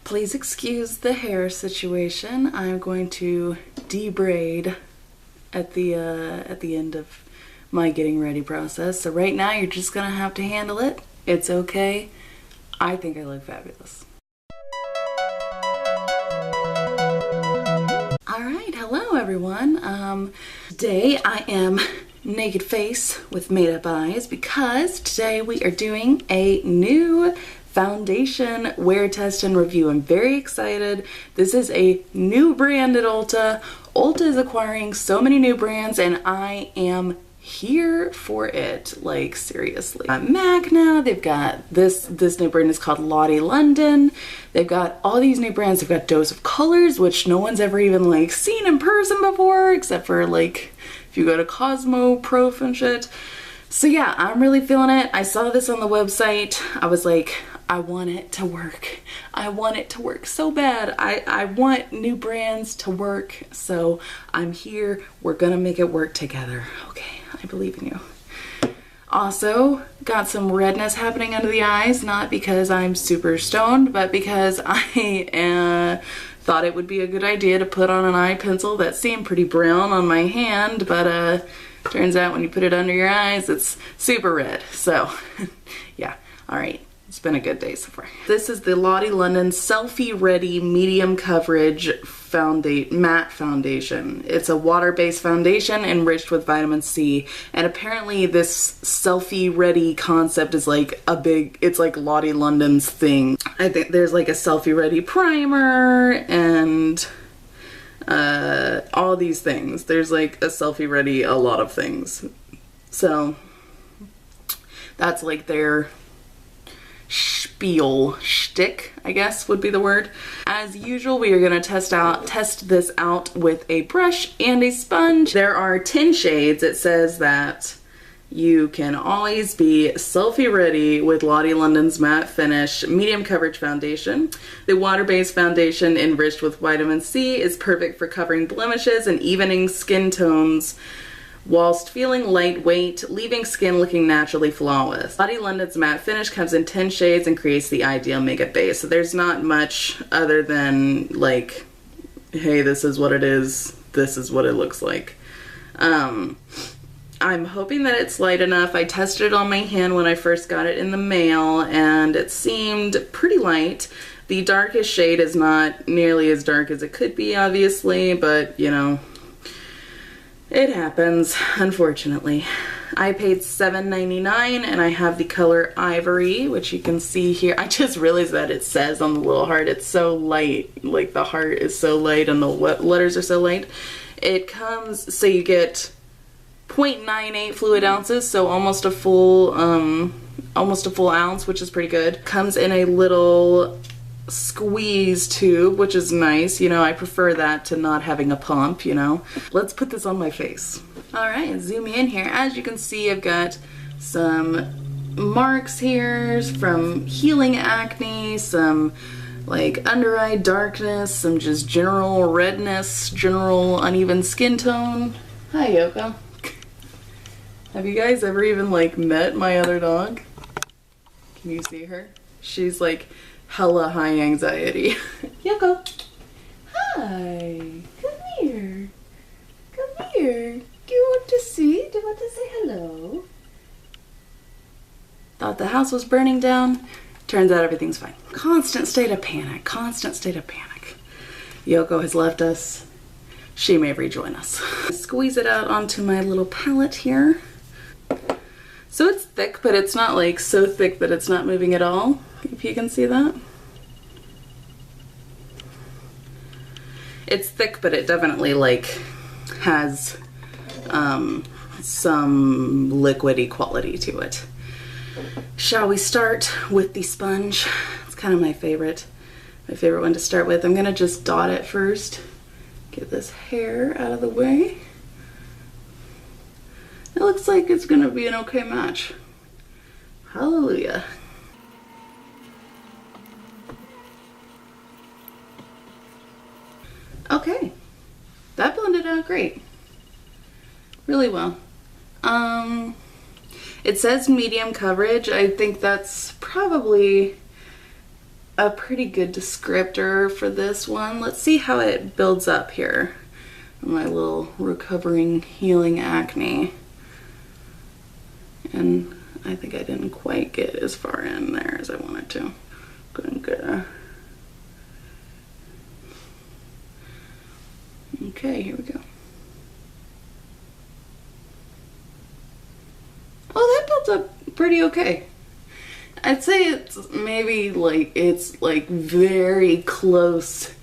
Please excuse the hair situation. I'm going to debraid at the end of my getting ready process. So right now you're just gonna have to handle it. It's okay. I think I look fabulous. All right, hello everyone. Today I am naked face with made up eyes because today we are doing a new foundation wear test and review. I'm very excited. This is a new brand at Ulta. Ulta is acquiring so many new brands and I am here for it, like seriously. MAC now, they've got this new brand is called Lottie London. They've got all these new brands. They've got Dose of Colors, which no one's ever even like seen in person before, except for like if you go to Cosmo Prof and shit. So yeah, I'm really feeling it. I saw this on the website. I was like, I want it to work. I want it to work so bad. I want new brands to work. So I'm here. We're gonna make it work together. Okay, I believe in you. Also, got some redness happening under the eyes, not because I'm super stoned, but because I thought it would be a good idea to put on an eye pencil that seemed pretty brown on my hand, but turns out when you put it under your eyes, it's super red. So yeah, all right. It's been a good day so far. This is the Lottie London Selfie Ready Medium Coverage Matte Foundation. It's a water-based foundation enriched with vitamin C. And apparently this Selfie Ready concept is like it's like Lottie London's thing. I think there's like a Selfie Ready primer and all these things. There's like a Selfie Ready a lot of things. So that's like their shtick, I guess would be the word. As usual, we are going to test this out with a brush and a sponge. There are 10 shades. It says that you can always be selfie ready with Lottie London's matte finish medium coverage foundation. The water-based foundation enriched with vitamin C is perfect for covering blemishes and evening skin tones whilst feeling lightweight, leaving skin looking naturally flawless. Lottie London's matte finish comes in 10 shades and creates the ideal makeup base. So there's not much other than like, hey, this is what it is, this is what it looks like. I'm hoping that it's light enough. I tested it on my hand when I first got it in the mail and it seemed pretty light. The darkest shade is not nearly as dark as it could be, obviously, but you know, it happens, unfortunately. I paid $7.99 and I have the color Ivory, which you can see here. I just realized that it says on the little heart, it's so light. Like the heart is so light and the letters are so light. It comes, so you get 0.98 fluid ounces, so almost a full ounce, which is pretty good. Comes in a little squeeze tube, which is nice. You know, I prefer that to not having a pump, you know. Let's put this on my face. All right, zoom in here. As you can see, I've got some marks here from healing acne, some like under eye darkness, some just general redness, general uneven skin tone. Hi, Yoko. Have you guys ever even like met my other dog? Can you see her? She's like hella high anxiety. Yoko. Hi. Come here. Come here. Do you want to see? Do you want to say hello? Thought the house was burning down. Turns out everything's fine. Constant state of panic. Constant state of panic. Yoko has left us. She may rejoin us. Squeeze it out onto my little palette here. So it's thick, but it's not like so thick that it's not moving at all, if you can see that. It's thick, but it definitely like has some liquidy quality to it. Shall we start with the sponge? It's kind of my favorite one to start with. I'm gonna just dot it first. Get this hair out of the way. It looks like it's gonna be an okay match. Hallelujah. Okay, that blended out great. Really well. It, It says medium coverage. I think that's probably a pretty good descriptor for this one. Let's see how it builds up here. My little recovering healing acne. And I think I didn't quite get as far in there as I wanted to. Okay, here we go. Oh, that built up pretty okay. I'd say it's maybe like, it's like very close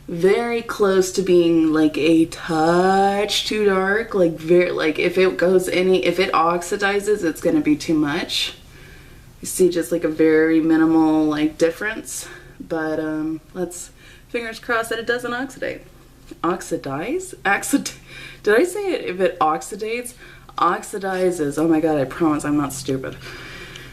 to being like a touch too dark. Like very, like if it oxidizes, it's gonna be too much. You see just like a very minimal like difference, but let's fingers crossed that it doesn't oxidate. Oxidize? Did I say it? If it oxidates? Oxidizes. Oh my god, I promise I'm not stupid.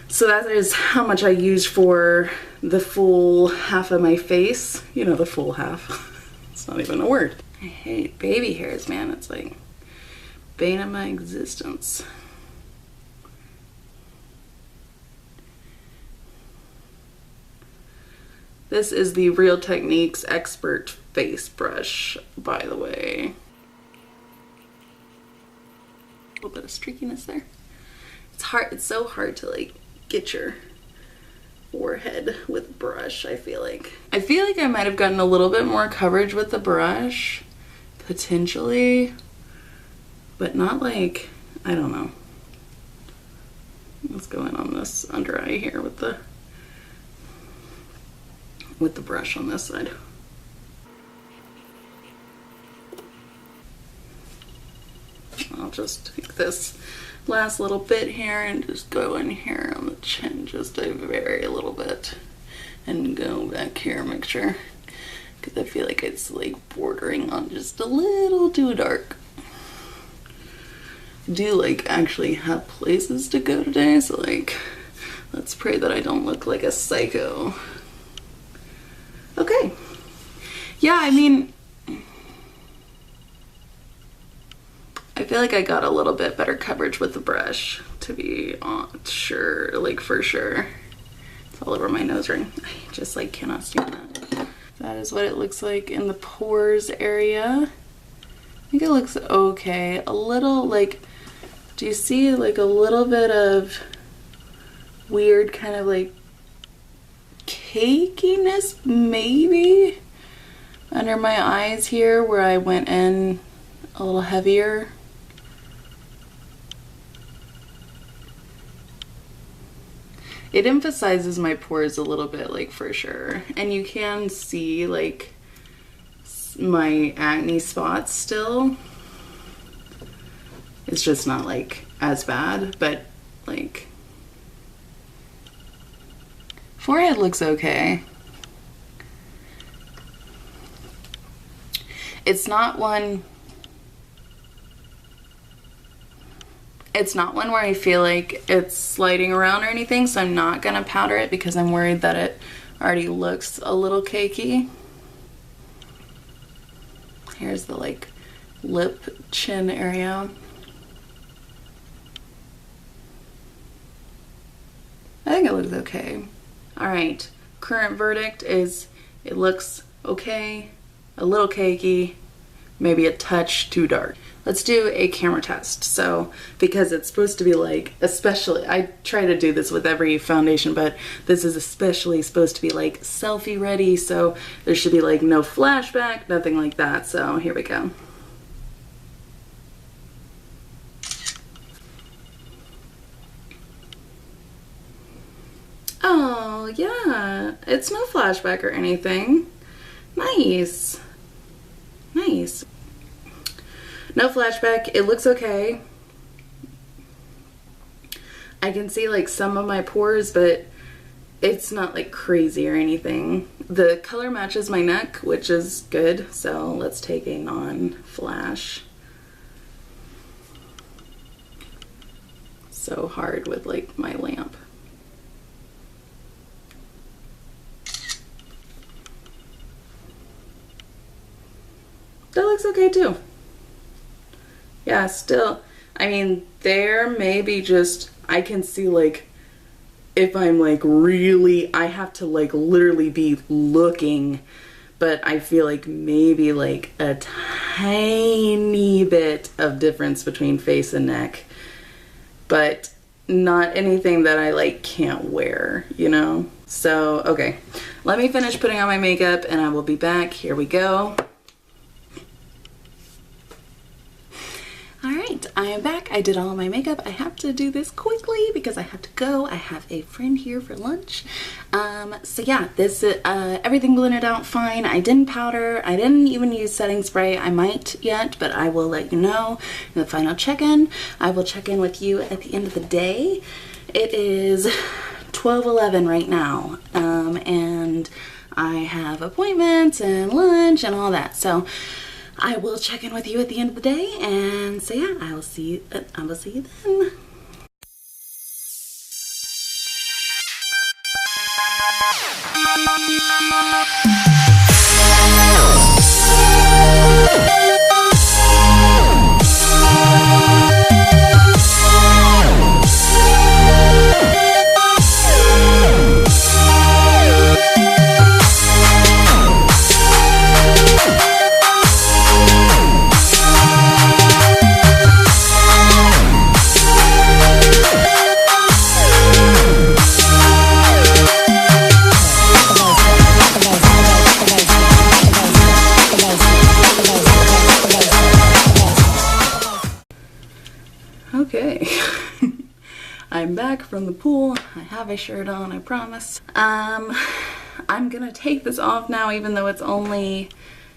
So that is how much I used for the full half of my face. You know, the full half. It's not even a word. I hate baby hairs, man. It's like bane of my existence. This is the Real Techniques Expert Face Brush, by the way. A little bit of streakiness there. It's hard, it's so hard to like get your forehead with brush, I feel like. I feel like I might have gotten a little bit more coverage with the brush, potentially, but not like, I don't know. What's going on this under eye here with the brush on this side. I'll just take this last little bit here and just go in here on the chin just a very little bit and go back here, make sure, because I feel like it's like bordering on just a little too dark. I do like actually have places to go today, so like let's pray that I don't look like a psycho. Okay. Yeah, I mean, I feel like I got a little bit better coverage with the brush, to be sure, like for sure. It's all over my nose ring. I just like cannot stand that. That is what it looks like in the pores area. I think it looks okay. A little like, do you see like a little bit of weird kind of like cakiness maybe under my eyes here where I went in a little heavier. It emphasizes my pores a little bit, like for sure, and you can see like my acne spots still. It's just not like as bad, but like forehead looks okay. It's not one where I feel like it's sliding around or anything, so I'm not gonna powder it because I'm worried that it already looks a little cakey. Here's the like lip chin area. I think it looks okay. All right, current verdict is it looks okay, a little cakey, maybe a touch too dark. Let's do a camera test. So, because it's supposed to be like, especially, I try to do this with every foundation, but this is especially supposed to be like selfie ready, so there should be like no flashback, nothing like that. So here we go. Oh, yeah, it's no flashback or anything. Nice. Nice. No flashback, it looks okay. I can see like some of my pores, but it's not like crazy or anything. The color matches my neck, which is good, so let's take a non-flash. So hard with like my lamp. That looks okay too. Yeah, still, I mean, there maybe just, I can see like if I'm like really, I have to like literally be looking, but I feel like maybe like a tiny bit of difference between face and neck, but not anything that I like can't wear, you know? So, okay, let me finish putting on my makeup and I will be back. Here we go. Alright, I am back. I did all of my makeup. I have to do this quickly because I have to go. I have a friend here for lunch. So yeah, this everything blended out fine. I didn't powder. I didn't even use setting spray. I might yet, but I will let you know in the final check-in. I will check in with you at the end of the day. It is 12:11 right now, and I have appointments and lunch and all that. So I will check in with you at the end of the day, and so yeah, I will see you then. Okay, I'm back from the pool. I have a shirt on, I promise. I'm gonna take this off now, even though it's only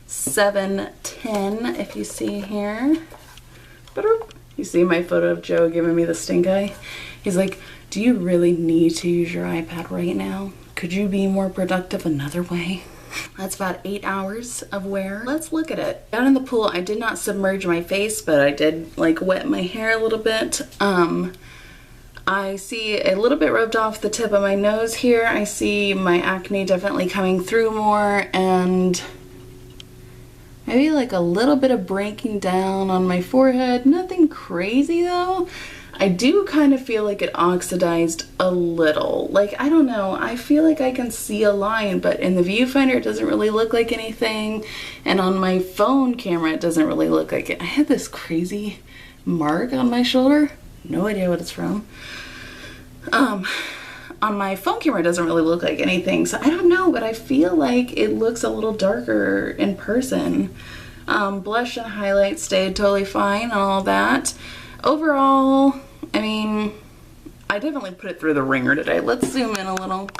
7:10, if you see here. You see my photo of Joe giving me the stink eye? He's like, do you really need to use your iPad right now? Could you be more productive another way? That's about 8 hours of wear. Let's look at it. Down in the pool, I did not submerge my face, but I did like wet my hair a little bit. I see a little bit rubbed off the tip of my nose here. I see my acne definitely coming through more, and maybe like a little bit of breaking down on my forehead. Nothing crazy though. I do kind of feel like it oxidized a little. Like, I don't know, I feel like I can see a line, but in the viewfinder it doesn't really look like anything, and on my phone camera it doesn't really look like it. I had this crazy mark on my shoulder, no idea what it's from. On my phone camera it doesn't really look like anything, so I don't know, but I feel like it looks a little darker in person. Blush and highlight stayed totally fine and all that. Overall, I mean, I definitely put it through the ringer today. Let's zoom in a little.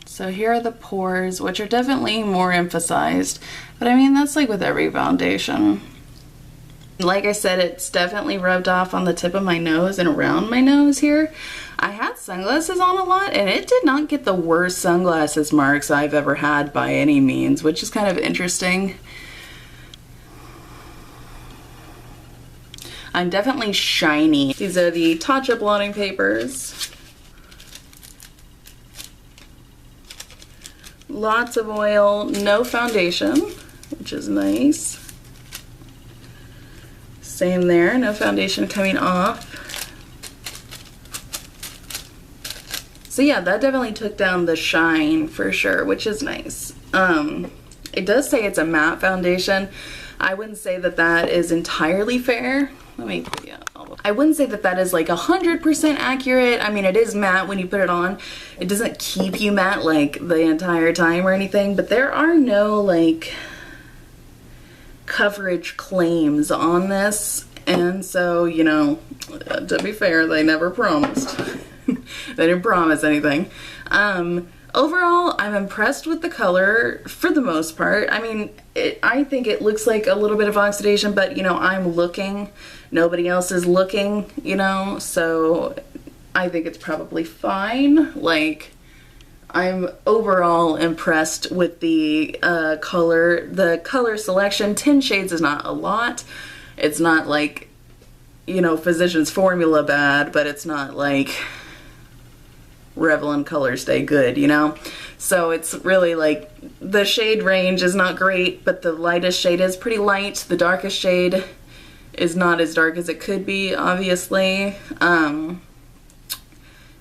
So here are the pores, which are definitely more emphasized, but I mean, that's like with every foundation. Like I said, it's definitely rubbed off on the tip of my nose and around my nose here. I had sunglasses on a lot, and it did not get the worst sunglasses marks I've ever had by any means, which is kind of interesting. I'm definitely shiny. These are the Tatcha blotting papers. Lots of oil, no foundation, which is nice. Same there, no foundation coming off. So yeah, that definitely took down the shine for sure, which is nice. It does say it's a matte foundation. I wouldn't say that that is entirely fair. I wouldn't say that that is like 100% accurate. I mean, it is matte when you put it on. It doesn't keep you matte like the entire time or anything, but there are no like coverage claims on this. And so, you know, to be fair, they never promised. They didn't promise anything. Overall, I'm impressed with the color for the most part. I mean, I think it looks like a little bit of oxidation, but you know, I'm looking. Nobody else is looking, you know, so I think it's probably fine. Like, I'm overall impressed with the color. The color selection, 10 shades is not a lot. It's not like, you know, Physicians Formula bad, but it's not like Revlon Colors Stay Good, you know? So it's really like, the shade range is not great, but the lightest shade is pretty light. The darkest shade is not as dark as it could be, obviously.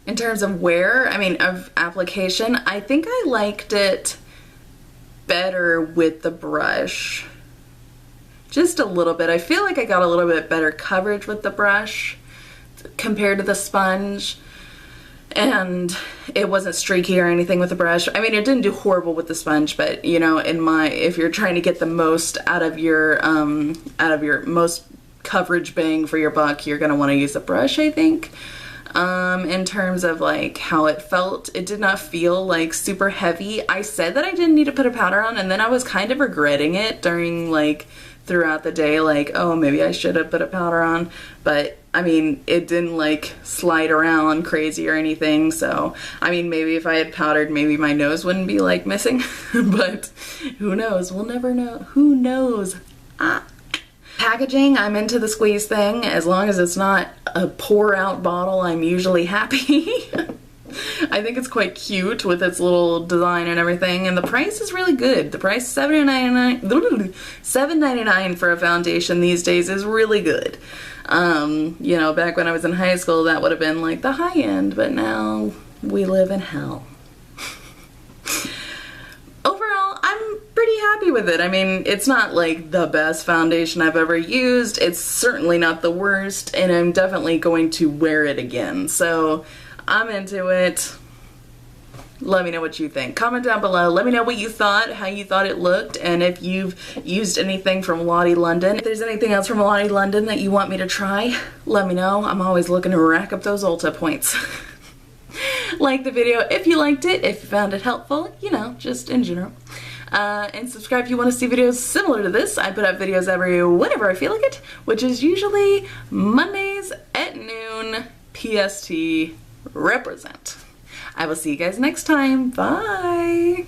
In terms of wear, I mean, of application, I think I liked it better with the brush. Just a little bit. I feel like I got a little bit better coverage with the brush compared to the sponge. And it wasn't streaky or anything with the brush. I mean, it didn't do horrible with the sponge, but you know, if you're trying to get the most out of your most coverage bang for your buck, you're gonna want to use a brush, I think. In terms of like how it felt, it did not feel like super heavy. I said that I didn't need to put a powder on, and then I was kind of regretting it during like throughout the day, like, oh, maybe I should have put a powder on. But I mean, it didn't like slide around crazy or anything, so I mean, maybe if I had powdered, maybe my nose wouldn't be like missing. But who knows? We'll never know. Who knows? Packaging, I'm into the squeeze thing. As long as it's not a pour out bottle, I'm usually happy. I think it's quite cute with its little design and everything, and the price is really good. The price $7.99 for a foundation these days is really good. You know, back when I was in high school, that would have been like the high end, but now we live in hell. Overall, I'm pretty happy with it. I mean, it's not like the best foundation I've ever used. It's certainly not the worst, and I'm definitely going to wear it again. So I'm into it. Let me know what you think. Comment down below. Let me know what you thought, how you thought it looked, and if you've used anything from Lottie London. If there's anything else from Lottie London that you want me to try, let me know. I'm always looking to rack up those Ulta points. Like the video if you liked it, if you found it helpful, you know, just in general. And subscribe if you want to see videos similar to this. I put up videos whenever I feel like it, which is usually Mondays at noon PST. Represent. I will see you guys next time. Bye!